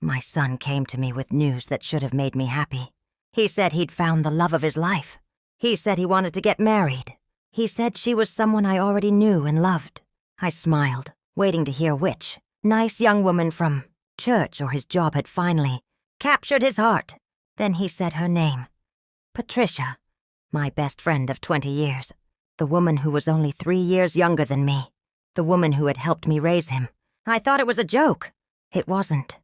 My son came to me with news that should have made me happy. He said he'd found the love of his life. He said he wanted to get married. He said she was someone I already knew and loved. I smiled, waiting to hear which nice young woman from church or his job had finally captured his heart. Then he said her name. Patricia, my best friend of 20 years. The woman who was only 3 years younger than me. The woman who had helped me raise him. I thought it was a joke. It wasn't.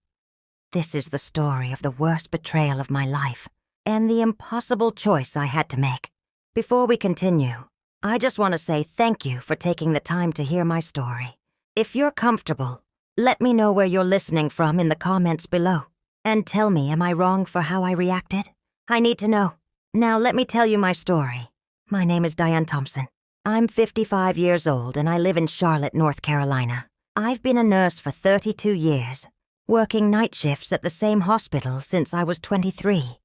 This is the story of the worst betrayal of my life, and the impossible choice I had to make. Before we continue, I just want to say thank you for taking the time to hear my story. If you're comfortable, let me know where you're listening from in the comments below. And tell me, am I wrong for how I reacted? I need to know. Now let me tell you my story. My name is Diane Thompson. I'm 55 years old and I live in Charlotte, North Carolina. I've been a nurse for 32 years, working night shifts at the same hospital since I was 23.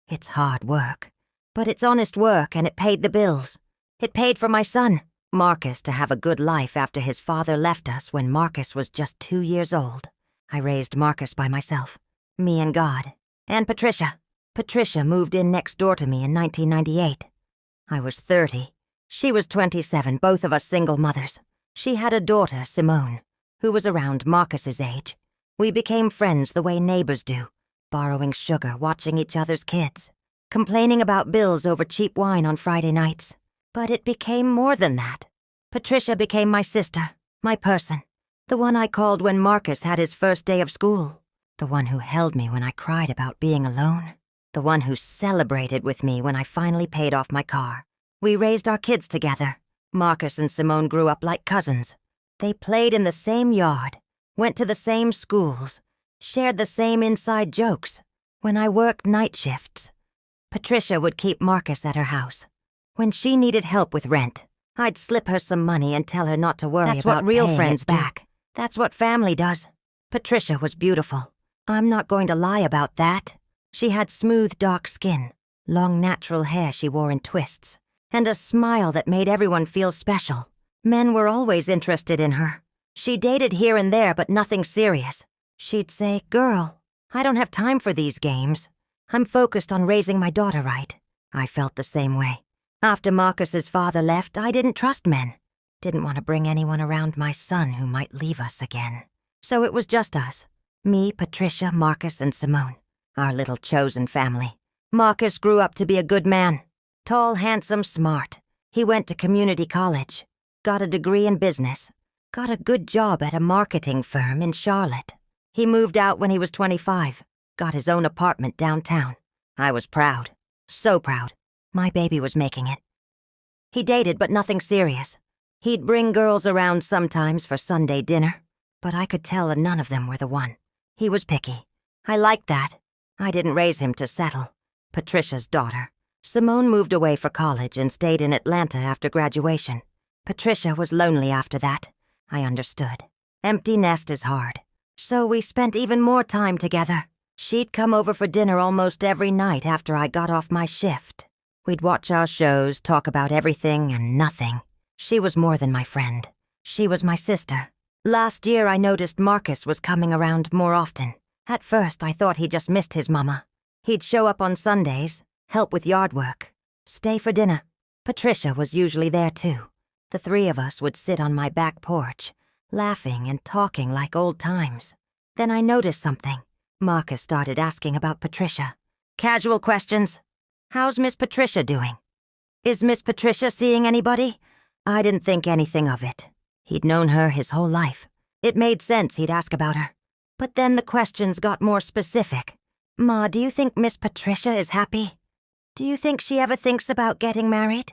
It's hard work, but it's honest work and it paid the bills. It paid for my son, Marcus, to have a good life after his father left us when Marcus was just 2 years old. I raised Marcus by myself, me and God, and Patricia. Patricia moved in next door to me in 1998. I was 30. She was 27, both of us single mothers. She had a daughter, Simone, who was around Marcus's age. We became friends the way neighbors do, borrowing sugar, watching each other's kids, complaining about bills over cheap wine on Friday nights. But it became more than that. Patricia became my sister, my person, the one I called when Marcus had his first day of school, the one who held me when I cried about being alone, the one who celebrated with me when I finally paid off my car. We raised our kids together. Marcus and Simone grew up like cousins. They played in the same yard, went to the same schools, shared the same inside jokes. When I worked night shifts, Patricia would keep Marcus at her house. When she needed help with rent, I'd slip her some money and tell her not to worry about real friends back. That's what family does. Patricia was beautiful. I'm not going to lie about that. She had smooth, dark skin, long natural hair she wore in twists, and a smile that made everyone feel special. Men were always interested in her. She dated here and there, but nothing serious. She'd say, "Girl, I don't have time for these games. I'm focused on raising my daughter right." I felt the same way. After Marcus's father left, I didn't trust men. Didn't want to bring anyone around my son who might leave us again. So it was just us. Me, Patricia, Marcus, and Simone. Our little chosen family. Marcus grew up to be a good man. Tall, handsome, smart. He went to community college. Got a degree in business. Got a good job at a marketing firm in Charlotte. He moved out when he was 25. Got his own apartment downtown. I was proud. So proud. My baby was making it. He dated, but nothing serious. He'd bring girls around sometimes for Sunday dinner, but I could tell that none of them were the one. He was picky. I liked that. I didn't raise him to settle. Patricia's daughter. Simone moved away for college and stayed in Atlanta after graduation. Patricia was lonely after that. I understood. Empty nest is hard. So we spent even more time together. She'd come over for dinner almost every night after I got off my shift. We'd watch our shows, talk about everything and nothing. She was more than my friend. She was my sister. Last year I noticed Marcus was coming around more often. At first I thought he just missed his mama. He'd show up on Sundays, help with yard work, stay for dinner. Patricia was usually there too. The three of us would sit on my back porch, laughing and talking like old times. Then I noticed something. Marcus started asking about Patricia. Casual questions. How's Miss Patricia doing? Is Miss Patricia seeing anybody? I didn't think anything of it. He'd known her his whole life. It made sense he'd ask about her. But then the questions got more specific. Ma, do you think Miss Patricia is happy? Do you think she ever thinks about getting married?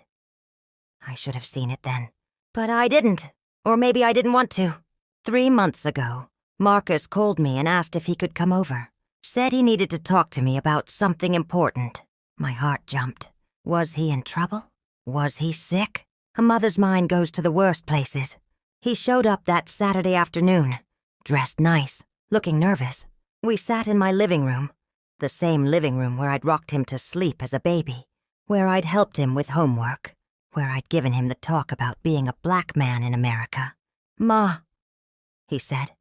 I should have seen it then. But I didn't. Or maybe I didn't want to. 3 months ago, Marcus called me and asked if he could come over. Said he needed to talk to me about something important. My heart jumped. Was he in trouble? Was he sick? A mother's mind goes to the worst places. He showed up that Saturday afternoon, dressed nice, looking nervous. We sat in my living room, the same living room where I'd rocked him to sleep as a baby, where I'd helped him with homework, where I'd given him the talk about being a black man in America. Ma, he said,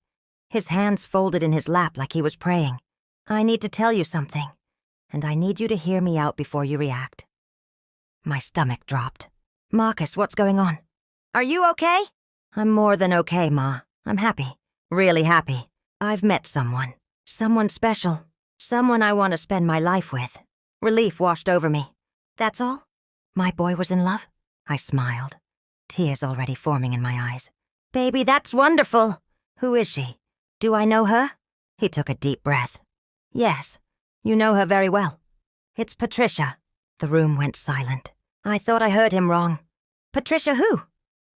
his hands folded in his lap like he was praying. "I need to tell you something, and I need you to hear me out before you react." My stomach dropped. "Marcus, what's going on?" "Are you okay?" "I'm more than okay, Ma. I'm happy. Really happy. I've met someone. Someone special. Someone I want to spend my life with." Relief washed over me. "That's all? My boy was in love?" I smiled, tears already forming in my eyes. "Baby, that's wonderful. Who is she? Do I know her?" He took a deep breath. "Yes, you know her very well. It's Patricia." The room went silent. I thought I heard him wrong. "Patricia who?"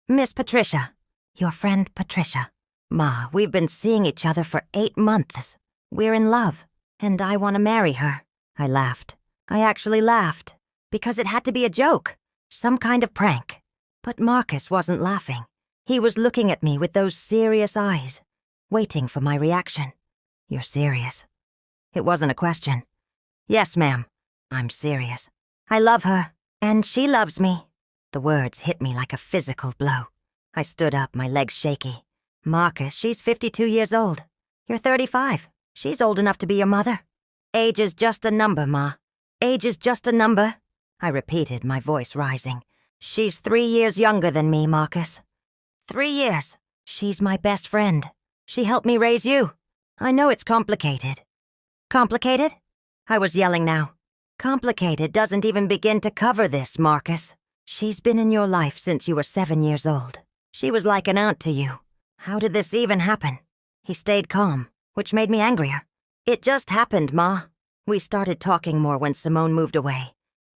"Miss Patricia. Your friend Patricia. Ma, we've been seeing each other for 8 months. We're in love, and I want to marry her." I laughed. I actually laughed, because it had to be a joke, some kind of prank. But Marcus wasn't laughing. He was looking at me with those serious eyes, waiting for my reaction. "You're serious?" It wasn't a question. "Yes, ma'am. I'm serious. I love her, and she loves me." The words hit me like a physical blow. I stood up, my legs shaky. "Marcus, she's 52 years old. You're 35. She's old enough to be your mother. Age is just a number, Ma. Age is just a number," I repeated, my voice rising. "She's 3 years younger than me, Marcus. 3 years. She's my best friend. She helped me raise you. I know it's complicated." "Complicated?" I was yelling now. "Complicated doesn't even begin to cover this, Marcus. She's been in your life since you were 7 years old. She was like an aunt to you. How did this even happen?" He stayed calm, which made me angrier. "It just happened, Ma. We started talking more when Simone moved away.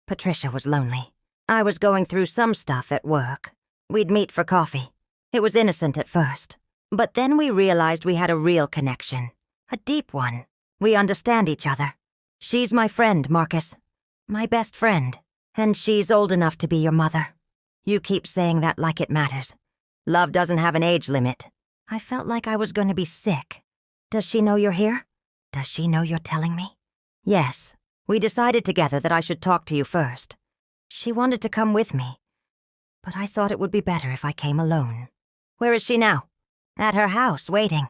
Patricia was lonely. I was going through some stuff at work. We'd meet for coffee. It was innocent at first. But then we realized we had a real connection. A deep one. We understand each other. She's my friend, Marcus. My best friend. And she's old enough to be your mother. You keep saying that like it matters. Love doesn't have an age limit." I felt like I was going to be sick. "Does she know you're here? Does she know you're telling me?" "Yes. We decided together that I should talk to you first. She wanted to come with me, but I thought it would be better if I came alone." "Where is she now?" "At her house, waiting."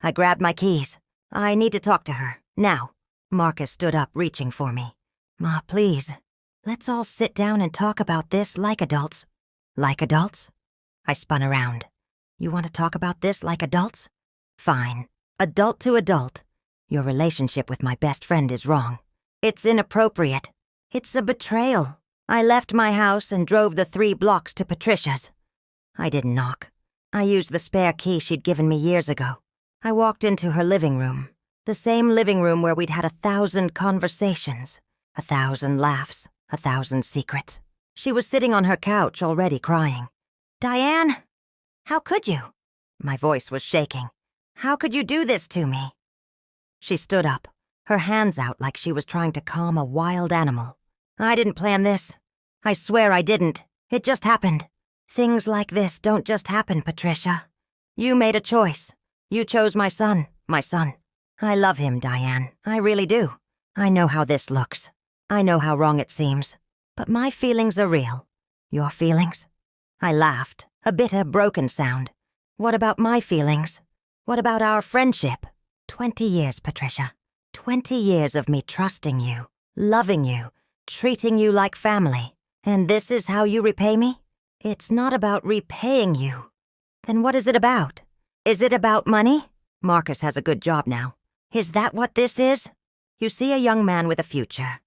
I grabbed my keys. "I need to talk to her, now." Marcus stood up, reaching for me. "Ma, please. Let's all sit down and talk about this like adults." "Like adults?" I spun around. "You want to talk about this like adults? Fine. Adult to adult. Your relationship with my best friend is wrong. It's inappropriate. It's a betrayal. I left my house and drove the 3 blocks to Patricia's. I didn't knock. I used the spare key she'd given me years ago. I walked into her living room. The same living room where we'd had 1,000 conversations, 1,000 laughs, 1,000 secrets. She was sitting on her couch already crying. "Diane, how could you?" My voice was shaking. "How could you do this to me?" She stood up, her hands out like she was trying to calm a wild animal. "I didn't plan this. I swear I didn't. It just happened. Things like this don't just happen, Patricia. You made a choice. You chose my son, my son. I love him, Diane. I really do. I know how this looks. I know how wrong it seems. But my feelings are real. Your feelings?" I laughed, a bitter, broken sound. "What about my feelings? What about our friendship? 20 years, Patricia. 20 years of me trusting you, loving you, treating you like family. And this is how you repay me? It's not about repaying you. Then what is it about? Is it about money? Marcus has a good job now. Is that what this is? You see a young man with a future,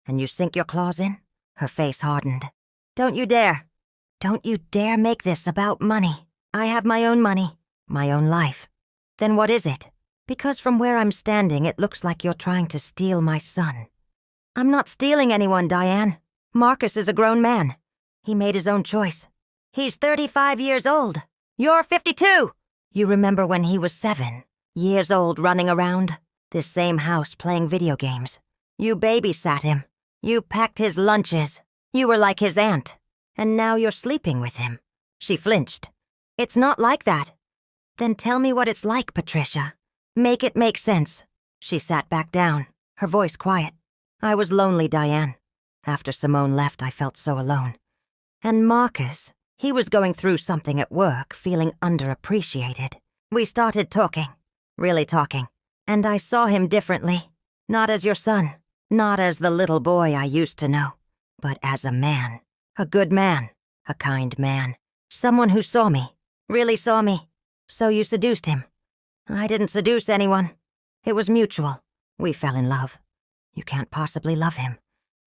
and you sink your claws in?" Her face hardened. "Don't you dare. Don't you dare make this about money. I have my own money, my own life. Then what is it? Because from where I'm standing, it looks like you're trying to steal my son." "I'm not stealing anyone, Diane. Marcus is a grown man. He made his own choice. He's 35 years old. You're 52. You remember when he was 7 years old running around this same house playing video games. You babysat him. You packed his lunches. You were like his aunt. And now you're sleeping with him." She flinched. "It's not like that." "Then tell me what it's like, Patricia. Make it make sense." She sat back down, her voice quiet. "I was lonely, Diane. After Simone left, I felt so alone. And Marcus, he was going through something at work, feeling underappreciated. We started talking. really talking. And I saw him differently. Not as your son, not as the little boy I used to know, but as a man. A good man, a kind man. Someone who saw me, really saw me. So you seduced him. I didn't seduce anyone. It was mutual. We fell in love. You can't possibly love him.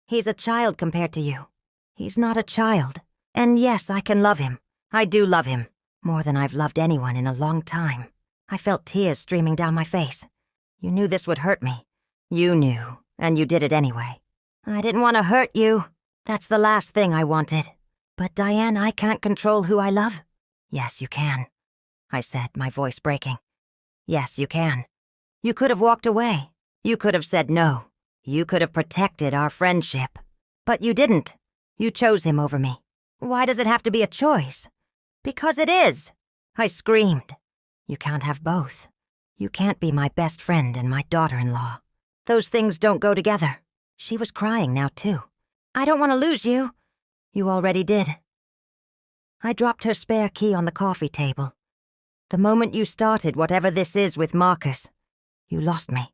He's a child compared to you. He's not a child. And yes, I can love him. I do love him. More than I've loved anyone in a long time. I felt tears streaming down my face. You knew this would hurt me. You knew, and you did it anyway. I didn't want to hurt you. That's the last thing I wanted. But Diane, I can't control who I love. Yes, you can, I said, my voice breaking. Yes, you can. You could have walked away. You could have said no. You could have protected our friendship. But you didn't. You chose him over me. Why does it have to be a choice? Because it is. I screamed. You can't have both. You can't be my best friend and my daughter-in-law. Those things don't go together. She was crying now, too. I don't want to lose you. You already did. I dropped her spare key on the coffee table. The moment you started whatever this is with Marcus, you lost me.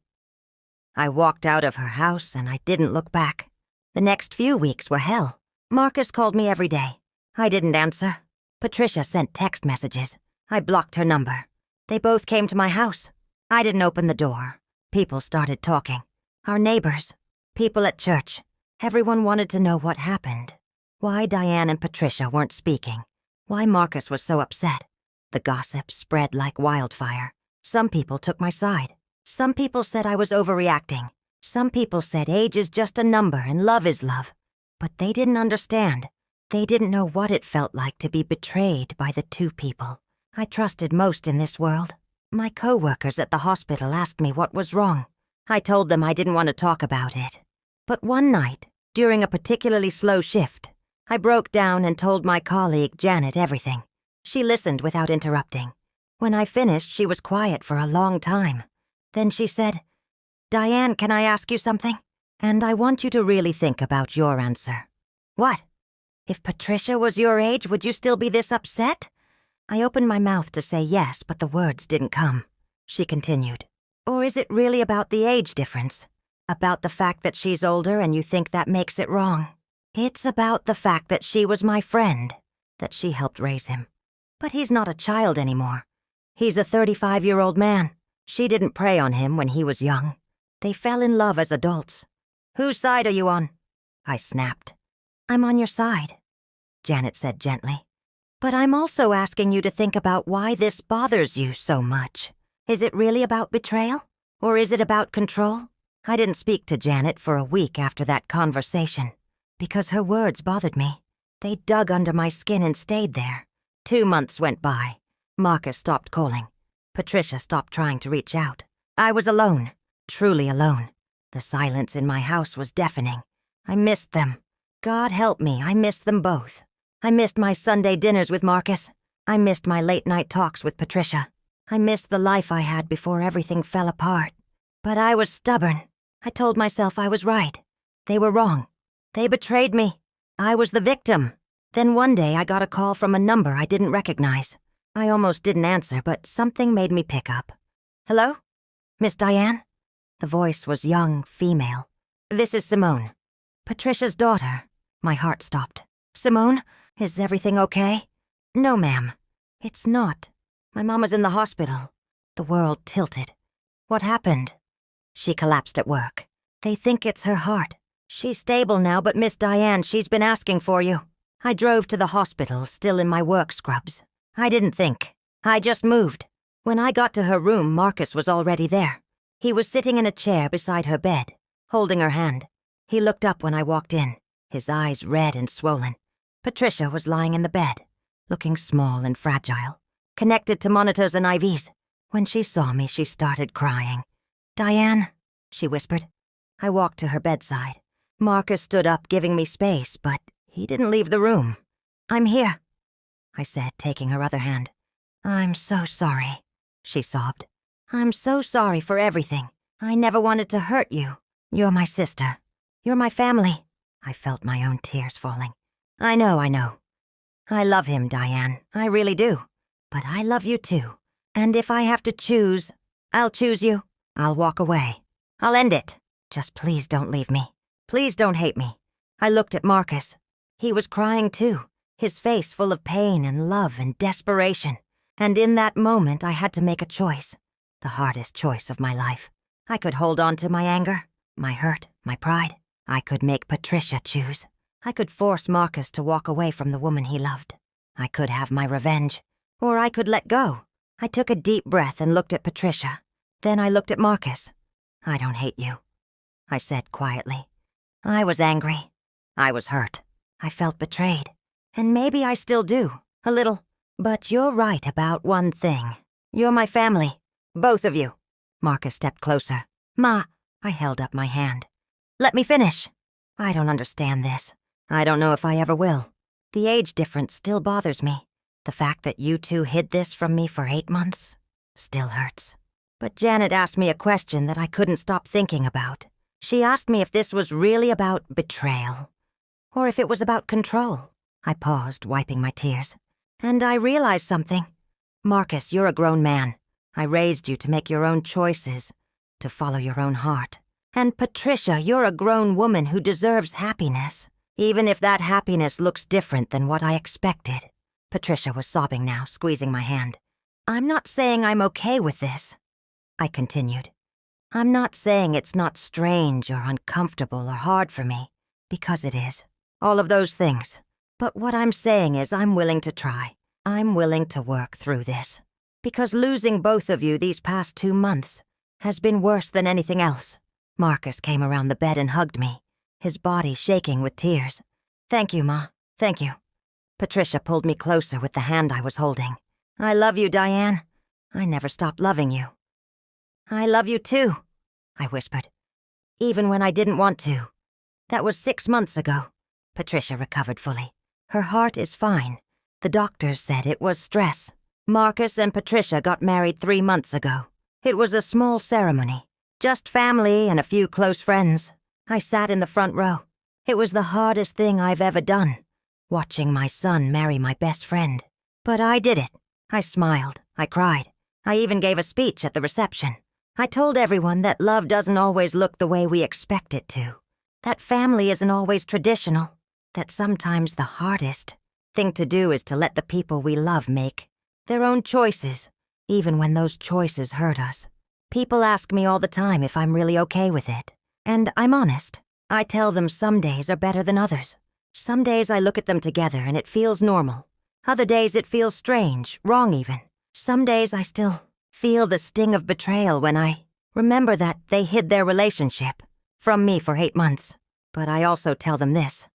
I walked out of her house and I didn't look back. The next few weeks were hell. Marcus called me every day. I didn't answer. Patricia sent text messages. I blocked her number. They both came to my house. I didn't open the door. People started talking. Our neighbors. People at church. Everyone wanted to know what happened. Why Diane and Patricia weren't speaking. Why Marcus was so upset. The gossip spread like wildfire. Some people took my side. Some people said I was overreacting. Some people said age is just a number and love is love. But they didn't understand. They didn't know what it felt like to be betrayed by the two people I trusted most in this world. My co-workers at the hospital asked me what was wrong. I told them I didn't want to talk about it. But one night, during a particularly slow shift, I broke down and told my colleague Janet everything. She listened without interrupting. When I finished, she was quiet for a long time. Then she said, "Diane, can I ask you something? And I want you to really think about your answer." "What? If Patricia was your age, would you still be this upset?" I opened my mouth to say yes, but the words didn't come. She continued, "Or is it really about the age difference? About the fact that she's older and you think that makes it wrong? It's about the fact that she was my friend, that she helped raise him. But he's not a child anymore. He's a 35-year-old man. She didn't prey on him when he was young. They fell in love as adults. Whose side are you on?" I snapped. "I'm on your side," Janet said gently. "But I'm also asking you to think about why this bothers you so much. Is it really about betrayal? Or is it about control?" I didn't speak to Janet for a week after that conversation, because her words bothered me. They dug under my skin and stayed there. 2 months went by. Marcus stopped calling. Patricia stopped trying to reach out. I was alone, truly alone. The silence in my house was deafening. I missed them. God help me, I missed them both. I missed my Sunday dinners with Marcus. I missed my late-night talks with Patricia. I missed the life I had before everything fell apart. But I was stubborn. I told myself I was right. They were wrong. They betrayed me. I was the victim. Then one day I got a call from a number I didn't recognize. I almost didn't answer, but something made me pick up. "Hello? Miss Diane?" The voice was young, female. "This is Simone. Patricia's daughter." My heart stopped. "Simone, is everything okay?" "No, ma'am. It's not. My mama's in the hospital." The world tilted. "What happened?" "She collapsed at work. They think it's her heart. She's stable now, but Miss Diane, she's been asking for you." I drove to the hospital, still in my work scrubs. I didn't think. I just moved. When I got to her room, Marcus was already there. He was sitting in a chair beside her bed, holding her hand. He looked up when I walked in, his eyes red and swollen. Patricia was lying in the bed, looking small and fragile, connected to monitors and IVs. When she saw me, she started crying. "Diane," she whispered. I walked to her bedside. Marcus stood up, giving me space, but he didn't leave the room. "I'm here," I said, taking her other hand. "I'm so sorry," she sobbed. "I'm so sorry for everything. I never wanted to hurt you. You're my sister. You're my family." I felt my own tears falling. I know. I love him, Diane. I really do. But I love you too. And if I have to choose, I'll choose you. I'll walk away. I'll end it. Just please don't leave me. Please don't hate me. I looked at Marcus. He was crying too, his face full of pain and love and desperation. And in that moment, I had to make a choice. The hardest choice of my life. I could hold on to my anger, my hurt, my pride. I could make Patricia choose. I could force Marcus to walk away from the woman he loved. I could have my revenge, or I could let go. I took a deep breath and looked at Patricia. Then I looked at Marcus. I don't hate you, I said quietly. I was angry. I was hurt. I felt betrayed. And maybe I still do, a little. But you're right about one thing. You're my family. Both of you. Marcus stepped closer. Ma, I held up my hand. Let me finish. I don't understand this. I don't know if I ever will. The age difference still bothers me. The fact that you two hid this from me for 8 months still hurts. But Janet asked me a question that I couldn't stop thinking about. She asked me if this was really about betrayal, or if it was about control. I paused, wiping my tears. And I realized something. Marcus, you're a grown man. I raised you to make your own choices, to follow your own heart. And Patricia, you're a grown woman who deserves happiness, even if that happiness looks different than what I expected. Patricia was sobbing now, squeezing my hand. I'm not saying I'm okay with this, I continued. I'm not saying it's not strange or uncomfortable or hard for me, because it is. All of those things. But what I'm saying is I'm willing to try. I'm willing to work through this. Because losing both of you these past 2 months has been worse than anything else. Marcus came around the bed and hugged me, his body shaking with tears. Thank you, Ma. Thank you. Patricia pulled me closer with the hand I was holding. I love you, Diane. I never stopped loving you. I love you too, I whispered, even when I didn't want to. That was 6 months ago. Patricia recovered fully. Her heart is fine. The doctors said it was stress. Marcus and Patricia got married 3 months ago. It was a small ceremony. Just family and a few close friends. I sat in the front row. It was the hardest thing I've ever done, watching my son marry my best friend. But I did it. I smiled. I cried. I even gave a speech at the reception. I told everyone that love doesn't always look the way we expect it to. That family isn't always traditional. That sometimes the hardest thing to do is to let the people we love make their own choices, even when those choices hurt us. People ask me all the time if I'm really okay with it. And I'm honest. I tell them some days are better than others. Some days I look at them together and it feels normal. Other days it feels strange, wrong even. Some days I still feel the sting of betrayal when I remember that they hid their relationship from me for 8 months. But I also tell them this.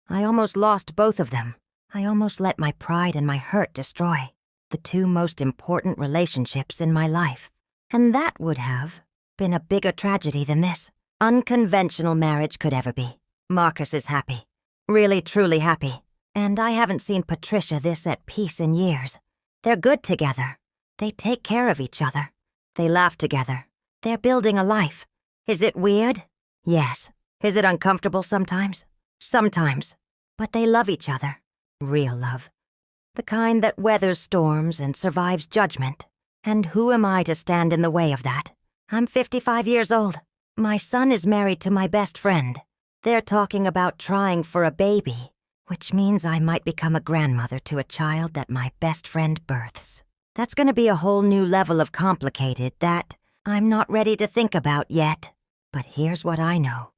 I almost lost both of them. I almost let my pride and my hurt destroy the 2 most important relationships in my life. And that would have been a bigger tragedy than this unconventional marriage could ever be. Marcus is happy. Really, truly happy. And I haven't seen Patricia this at peace in years. They're good together. They take care of each other. They laugh together. They're building a life. Is it weird? Yes. Is it uncomfortable sometimes? Sometimes. But they love each other. Real love. The kind that weathers storms and survives judgment. And who am I to stand in the way of that? I'm 55 years old. My son is married to my best friend. They're talking about trying for a baby, which means I might become a grandmother to a child that my best friend births. That's going to be a whole new level of complicated that I'm not ready to think about yet. But here's what I know.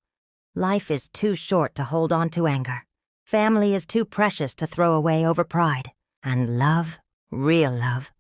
Life is too short to hold on to anger. Family is too precious to throw away over pride. And love, real love,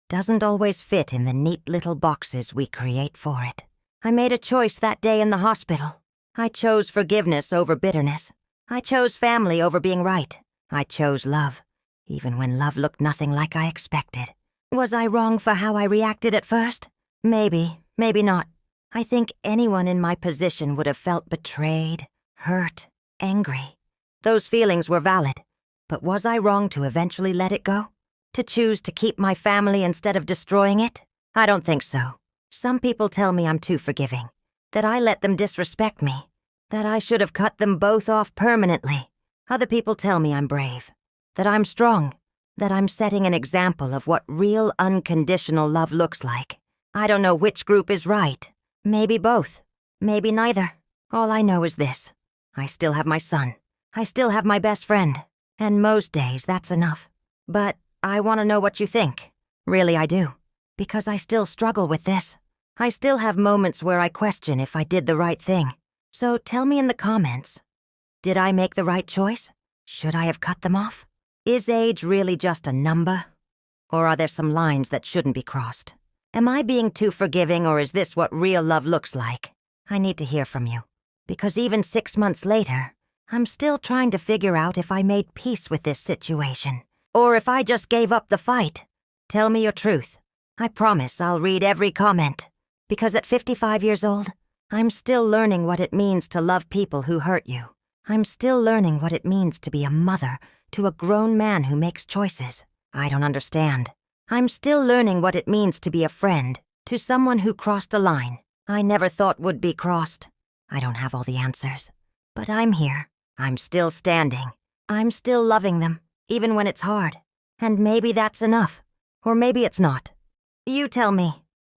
doesn't always fit in the neat little boxes we create for it. I made a choice that day in the hospital. I chose forgiveness over bitterness. I chose family over being right. I chose love, even when love looked nothing like I expected. Was I wrong for how I reacted at first? Maybe, maybe not. I think anyone in my position would have felt betrayed, hurt, angry. Those feelings were valid. But was I wrong to eventually let it go? To choose to keep my family instead of destroying it? I don't think so. Some people tell me I'm too forgiving, that I let them disrespect me, that I should have cut them both off permanently. Other people tell me I'm brave, that I'm strong, that I'm setting an example of what real unconditional love looks like. I don't know which group is right. Maybe both. Maybe neither. All I know is this. I still have my son. I still have my best friend. And most days, that's enough. But I want to know what you think. Really, I do. Because I still struggle with this. I still have moments where I question if I did the right thing. So tell me in the comments. Did I make the right choice? Should I have cut them off? Is age really just a number? Or are there some lines that shouldn't be crossed? Am I being too forgiving, or is this what real love looks like? I need to hear from you. Because even 6 months later, I'm still trying to figure out if I made peace with this situation, or if I just gave up the fight. Tell me your truth. I promise I'll read every comment. Because at 55 years old, I'm still learning what it means to love people who hurt you. I'm still learning what it means to be a mother to a grown man who makes choices I don't understand. I'm still learning what it means to be a friend to someone who crossed a line I never thought would be crossed. I don't have all the answers, but I'm here. I'm still standing. I'm still loving them, even when it's hard. And maybe that's enough. Or maybe it's not. You tell me.